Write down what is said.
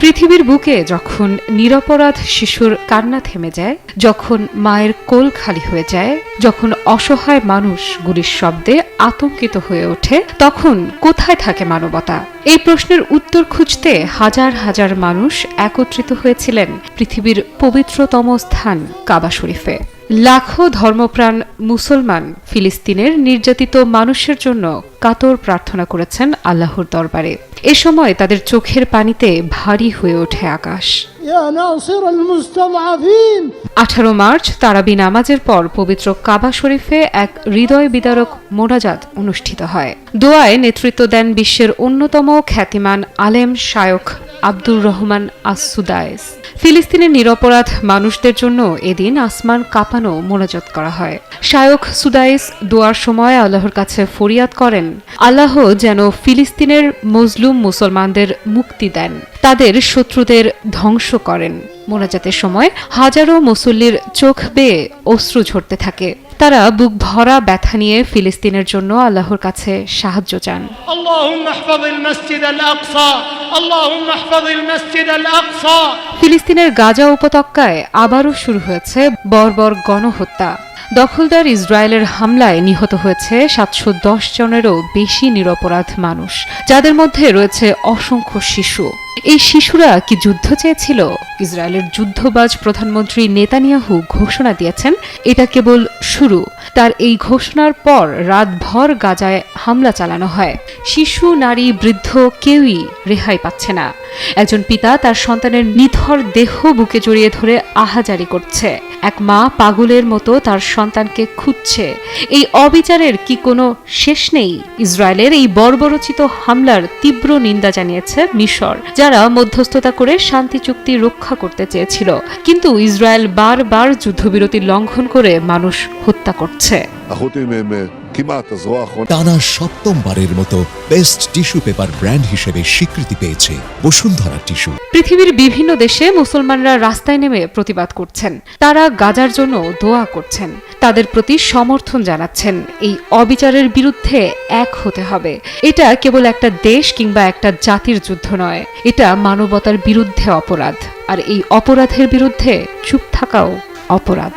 পৃথিবীর বুকে যখন নিরপরাধ শিশুর কান্না থেমে যায়, যখন মায়ের কোল খালি হয়ে যায়, যখন অসহায় মানুষ গুলির শব্দে আতঙ্কিত হয়ে ওঠে, তখন কোথায় থাকে মানবতা? এই প্রশ্নের উত্তর খুঁজতে হাজার হাজার মানুষ একত্রিত হয়েছিলেন পৃথিবীর পবিত্রতম স্থান কাবা শরীফে। লাখো ধর্মপ্রাণ মুসলমান ফিলিস্তিনের নির্যাতিত মানুষের জন্য কাতর প্রার্থনা করেছেন আল্লাহর দরবারে। এ সময় তাদের চোখের পানিতে ভারী হয়ে ওঠে আকাশ। 18 মার্চ তারাবি নামাজের পর পবিত্র কাবা শরীফে এক হৃদয় বিদারক মোনাজাত অনুষ্ঠিত হয়। দোয়ায় নেতৃত্ব দেন বিশ্বের অন্যতম খ্যাতিমান আলেম শায়খ আব্দুর রহমান আস-সুদাইস। ফিলিস্তিনের নিরপরাধ মানুষদের জন্য এদিন আসমান কাঁপানো মোনাজাত করা হয়। শায়খ সুদাইস দোয়ার সময় আল্লাহর কাছে ফরিয়াদ করেন, আল্লাহ যেন ফিলিস্তিনের মজলুম মুসলমানদের মুক্তি দেন, তাদের শত্রুদের ধ্বংস করেন। মোনাজাতের সময় হাজারো মুসল্লির চোখ বেয়ে অশ্রু ঝরতে থাকে। তারা বুক ভরা ব্যথা নিয়ে ফিলিস্তিনের জন্য আল্লাহর কাছে সাহায্য চান। ফিলিস্তিনের গাজা উপত্যকায় আবারও শুরু হয়েছে বর্বর গণহত্যা। দখলদার ইসরায়েলের হামলায় নিহত হয়েছে 710 জনেরও বেশি নিরপরাধ মানুষ, যাদের মধ্যে রয়েছে অসংখ্য শিশু। এই শিশুরা কি যুদ্ধ চেয়েছিল? ইসরায়েলের যুদ্ধবাজ প্রধানমন্ত্রী নেতানিয়াহু ঘোষণা দিয়েছেন এটা কেবল শুরু। তার এই ঘোষণার পর রাতভর গাজায় হামলা চালানো হয়। শিশু, নারী, বৃদ্ধ কেউই রেহাই পাচ্ছে না। একজন পিতা তার সন্তানের নিথর দেহ বুকে জড়িয়ে ধরে আহাজারি করছে। এক মা পাগলের মতো তার সন্তানকে খুঁজছে। এই অবিচারের কি কোনো শেষ নেই? ইসরায়েলের এই বর্বরোচিত হামলার তীব্র নিন্দা জানিয়েছে মিশর, যারা মধ্যস্থতা করে শান্তি চুক্তি রক্ষা করতে চেয়েছিল। কিন্তু ইসরায়েল বারবার যুদ্ধবিরতি লঙ্ঘন করে মানুষ হত্যা করছে। টানা সপ্তমবারের মতো বেস্ট টিস্যু পেপার ব্র্যান্ড হিসেবে স্বীকৃতি পেয়েছে বসুন্ধরা টিস্যু। পৃথিবীর বিভিন্ন দেশে মুসলমানরা রাস্তায় নেমে প্রতিবাদ করছেন। তারা গাজার জন্য দোয়া করছেন, তাদের প্রতি সমর্থন জানাচ্ছেন। এই অবিচারের বিরুদ্ধে এক হতে হবে। এটা কেবল একটা দেশ কিংবা একটা জাতির যুদ্ধ নয়, এটা মানবতার বিরুদ্ধে অপরাধ। আর এই অপরাধের বিরুদ্ধে চুপ থাকাও অপরাধ।